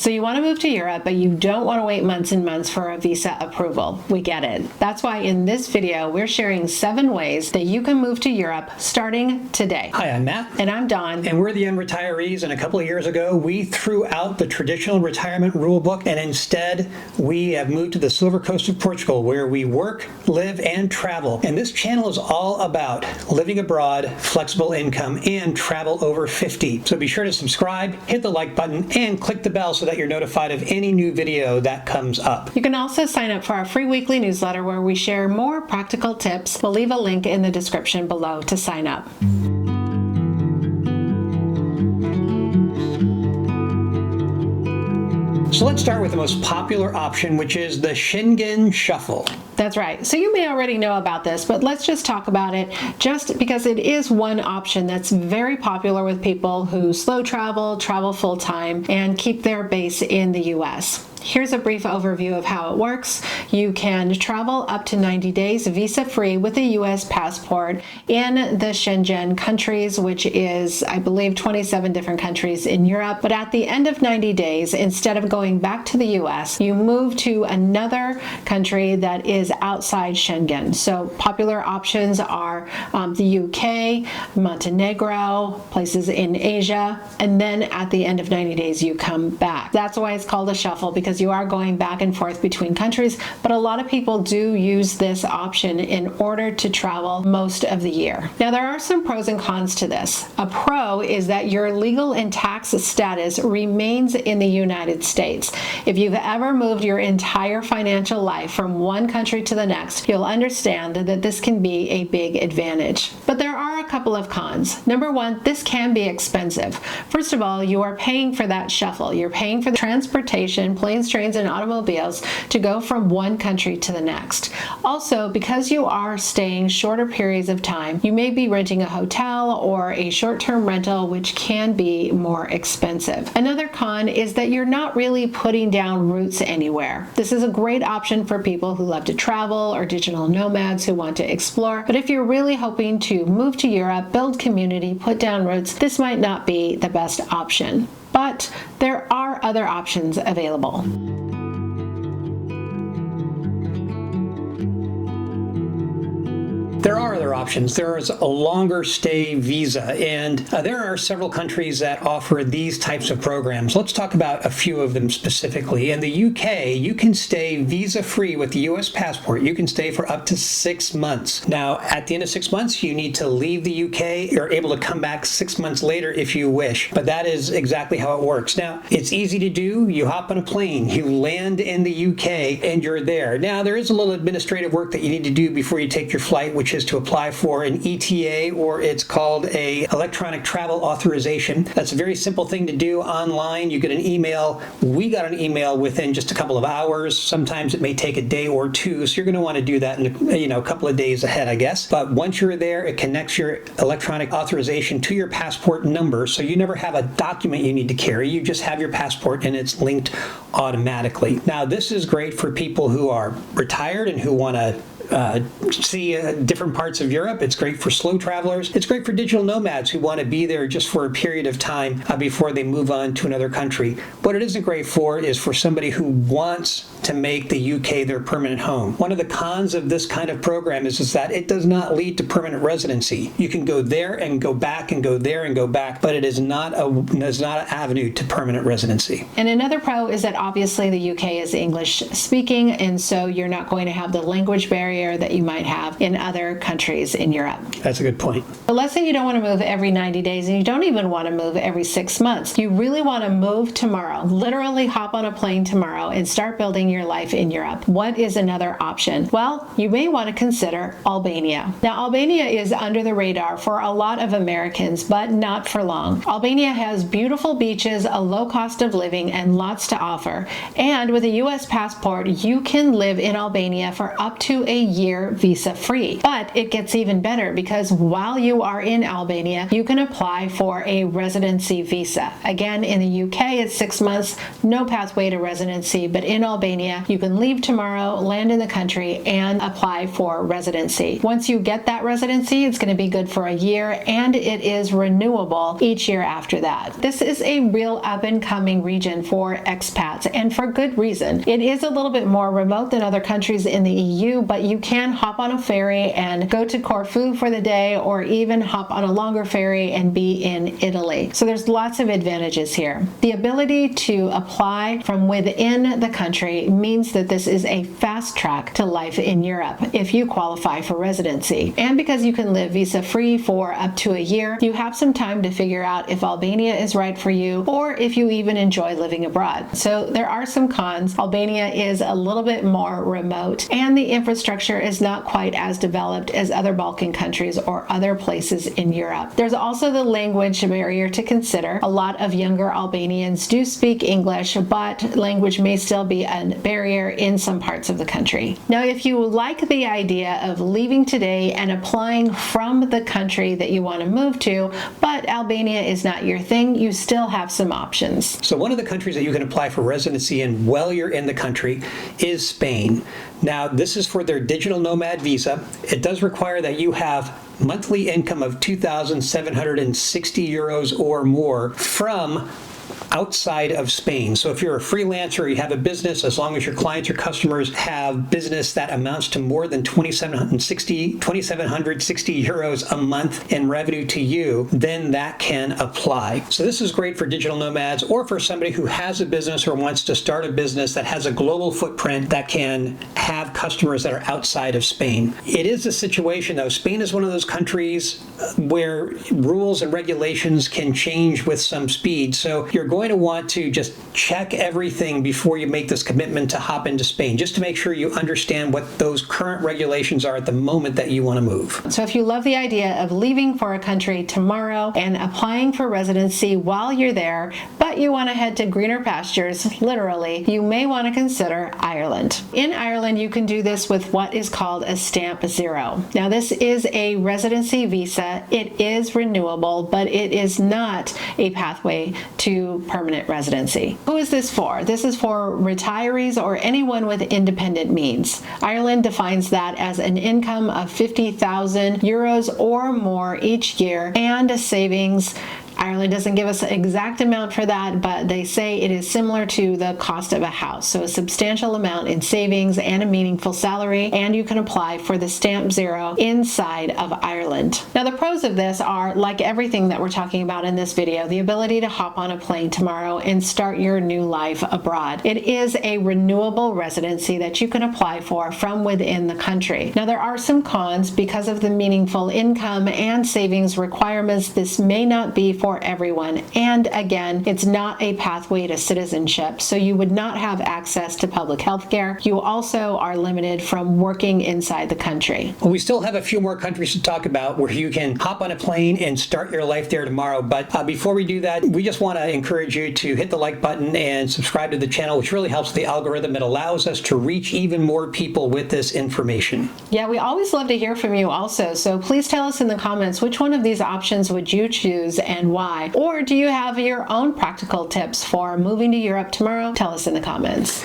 So you want to move to Europe, but you don't want to wait months and months for a visa approval. We get it. That's why in this video, we're sharing 7 ways that you can move to Europe starting today. Hi, I'm Matt. And I'm Dawn. And we're the young retirees, and a couple of years ago, we threw out the traditional retirement rule book, and instead, we have moved to the Silver Coast of Portugal, where we work, live, and travel. And this channel is all about living abroad, flexible income, and travel over 50. So be sure to subscribe, hit the like button, and click the bell so that you're notified of any new video that comes up. You can also sign up for our free weekly newsletter where we share more practical tips. We'll leave a link in the description below to sign up. So let's start with the most popular option, which is the Schengen Shuffle. That's right. So you may already know about this, but let's just talk about it just because it is one option that's very popular with people who slow travel, travel full time, and keep their base in the US. Here's a brief overview of how it works. You can travel up to 90 days visa-free with a U.S. passport in the Schengen countries, which is, I believe, 27 different countries in Europe. But at the end of 90 days, instead of going back to the U.S., you move to another country that is outside Schengen. So popular options are the U.K., Montenegro, places in Asia, and then at the end of 90 days, you come back. That's why it's called a shuffle, because you are going back and forth between countries, but a lot of people do use this option in order to travel most of the year. Now, there are some pros and cons to this. A pro is that your legal and tax status remains in the United States. If you've ever moved your entire financial life from one country to the next, you'll understand that this can be a big advantage. But there are a couple of cons. Number one, this can be expensive. First of all, you are paying for that shuffle. You're paying for the transportation, planes, trains, and automobiles to go from one country to the next. Also, because you are staying shorter periods of time, you may be renting a hotel or a short-term rental, which can be more expensive. Another con is that you're not really putting down roots anywhere. This is a great option for people who love to travel or digital nomads who want to explore, but if you're really hoping to move to Europe, build community, put down roots, this might not be the best option. But there are other options available. There are other options. There is a longer stay visa, and there are several countries that offer these types of programs. Let's talk about a few of them specifically. In the UK, you can stay visa-free with the US passport. You can stay for up to 6 months. Now, at the end of 6 months, you need to leave the UK. You're able to come back 6 months later if you wish, but that is exactly how it works. Now, it's easy to do. You hop on a plane, you land in the UK, and you're there. Now, there is a little administrative work that you need to do before you take your flight, which is to apply for an ETA, or it's called a electronic travel authorization. That's a very simple thing to do online. You get an email. We got an email within just a couple of hours. Sometimes it may take a day or two, so you're going to want to do that in a couple of days ahead, I guess. But once you're there, it connects your electronic authorization to your passport number, so you never have a document you need to carry. You just have your passport and it's linked automatically. Now, this is great for people who are retired and who want to see different parts of Europe. It's great for slow travelers. It's great for digital nomads who want to be there just for a period of time before they move on to another country. What it isn't great for is for somebody who wants to make the UK their permanent home. One of the cons of this kind of program is that it does not lead to permanent residency. You can go there and go back and go there and go back, but it is not an avenue to permanent residency. And another pro is that obviously the UK is English speaking, and so you're not going to have the language barrier that you might have in other countries in Europe. That's a good point. But let's say you don't want to move every 90 days and you don't even want to move every 6 months. You really want to move tomorrow, literally hop on a plane tomorrow and start building your life in Europe. What is another option? Well, you may want to consider Albania. Now, Albania is under the radar for a lot of Americans, but not for long. Albania has beautiful beaches, a low cost of living, and lots to offer. And with a U.S. passport, you can live in Albania for up to a year visa free. But it gets even better because while you are in Albania, you can apply for a residency visa. Again, in the UK, it's 6 months, no pathway to residency, but in Albania, you can leave tomorrow, land in the country, and apply for residency. Once you get that residency, it's going to be good for a year, and it is renewable each year after that. This is a real up-and-coming region for expats, and for good reason. It is a little bit more remote than other countries in the EU, but you can hop on a ferry and go to Corfu for the day, or even hop on a longer ferry and be in Italy. So there's lots of advantages here. The ability to apply from within the country means that this is a fast track to life in Europe if you qualify for residency. And because you can live visa-free for up to a year, you have some time to figure out if Albania is right for you, or if you even enjoy living abroad. So there are some cons. Albania is a little bit more remote, and the infrastructure is not quite as developed as other Balkan countries or other places in Europe. There's also the language barrier to consider. A lot of younger Albanians do speak English, but language may still be a barrier in some parts of the country. Now, if you like the idea of leaving today and applying from the country that you want to move to, but Albania is not your thing, you still have some options. So one of the countries that you can apply for residency in while you're in the country is Spain. Now, this is for their digital nomad visa. It does require that you have monthly income of 2,760 euros or more from outside of Spain. So if you're a freelancer, you have a business, as long as your clients or customers have business that amounts to more than 2,760 euros a month in revenue to you, then that can apply. So this is great for digital nomads, or for somebody who has a business or wants to start a business that has a global footprint that can have customers that are outside of Spain. It is a situation, though. Spain is one of those countries where rules and regulations can change with some speed. So you're going to want to just check everything before you make this commitment to hop into Spain, just to make sure you understand what those current regulations are at the moment that you want to move. So if you love the idea of leaving for a country tomorrow and applying for residency while you're there, but you want to head to greener pastures, literally, you may want to consider Ireland. In Ireland, you can do this with what is called a Stamp Zero. Now, this is a residency visa. It is renewable, but it is not a pathway to permanent residency. Who is this for? This is for retirees or anyone with independent means. Ireland defines that as an income of 50,000 euros or more each year and a savings. Ireland doesn't give us an exact amount for that, but they say it is similar to the cost of a house. So a substantial amount in savings and a meaningful salary, and you can apply for the Stamp Zero inside of Ireland. Now, the pros of this are, like everything that we're talking about in this video, the ability to hop on a plane tomorrow and start your new life abroad. It is a renewable residency that you can apply for from within the country. Now, there are some cons because of the meaningful income and savings requirements. This may not be for everyone. And again, it's not a pathway to citizenship, so you would not have access to public health care. You also are limited from working inside the country. Well, we still have a few more countries to talk about where you can hop on a plane and start your life there tomorrow. But before we do that, we just want to encourage you to hit the like button and subscribe to the channel, which really helps the algorithm. It allows us to reach even more people with this information. Yeah, we always love to hear from you also. So please tell us in the comments, which one of these options would you choose and why? Or do you have your own practical tips for moving to Europe tomorrow? Tell us in the comments.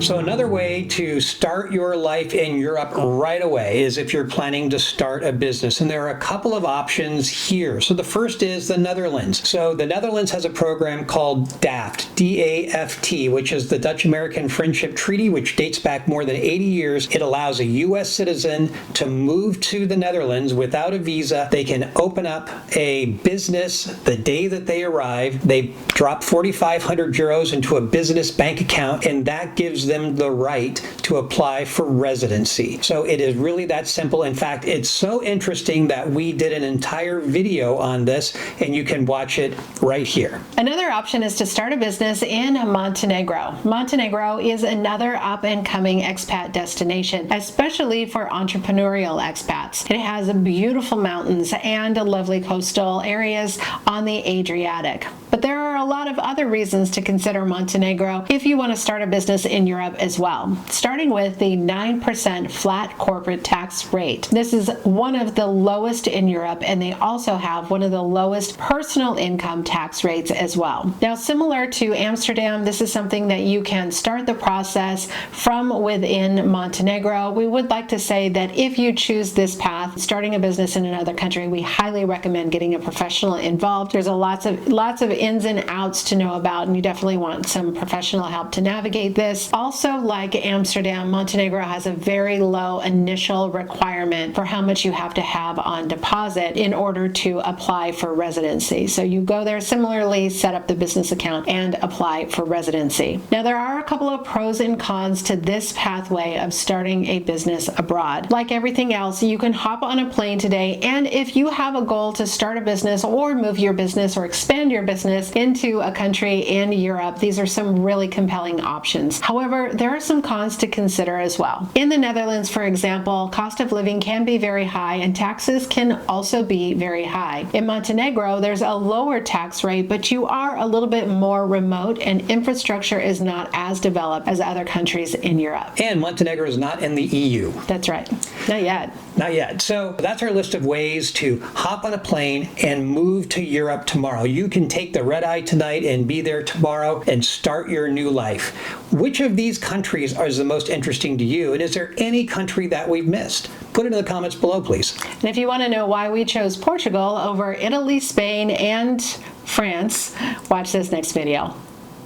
So another way to start your life in Europe right away is if you're planning to start a business. And there are a couple of options here. So the first is the Netherlands. So the Netherlands has a program called DAFT, D-A-F-T, which is the Dutch-American Friendship Treaty, which dates back more than 80 years. It allows a U.S. citizen to move to the Netherlands without a visa. They can open up a business the day that they arrive. They drop 4,500 euros into a business bank account, and that gives them the right to apply for residency. So it is really that simple. In fact, it's so interesting that we did an entire video on this, and you can watch it right here. Another option is to start a business in Montenegro. Montenegro is another up-and-coming expat destination, especially for entrepreneurial expats. It has beautiful mountains and lovely coastal areas on the Adriatic. But But there are a lot of other reasons to consider Montenegro if you want to start a business in Europe as well, starting with the 9% flat corporate tax rate. This is one of the lowest in Europe, and they also have one of the lowest personal income tax rates as well. Now, similar to Amsterdam, this is something that you can start the process from within Montenegro. We would like to say that if you choose this path, starting a business in another country, we highly recommend getting a professional involved. There's lots of ins and outs to know about, and you definitely want some professional help to navigate this. Also, like Amsterdam, Montenegro has a very low initial requirement for how much you have to have on deposit in order to apply for residency. So you go there similarly, set up the business account, and apply for residency. Now, there are a couple of pros and cons to this pathway of starting a business abroad. Like everything else, you can hop on a plane today, and if you have a goal to start a business or move your business or expand your business into a country in Europe, these are some really compelling options. However, there are some cons to consider as well. In the Netherlands, for example, cost of living can be very high and taxes can also be very high. In Montenegro, there's a lower tax rate, but you are a little bit more remote and infrastructure is not as developed as other countries in Europe. And Montenegro is not in the EU. That's right. Not yet. Not yet. So that's our list of ways to hop on a plane and move to Europe tomorrow. You can take the red eye tonight and be there tomorrow and start your new life. Which of these countries is the most interesting to you? And is there any country that we've missed? Put it in the comments below, please. And if you want to know why we chose Portugal over Italy, Spain, and France, watch this next video.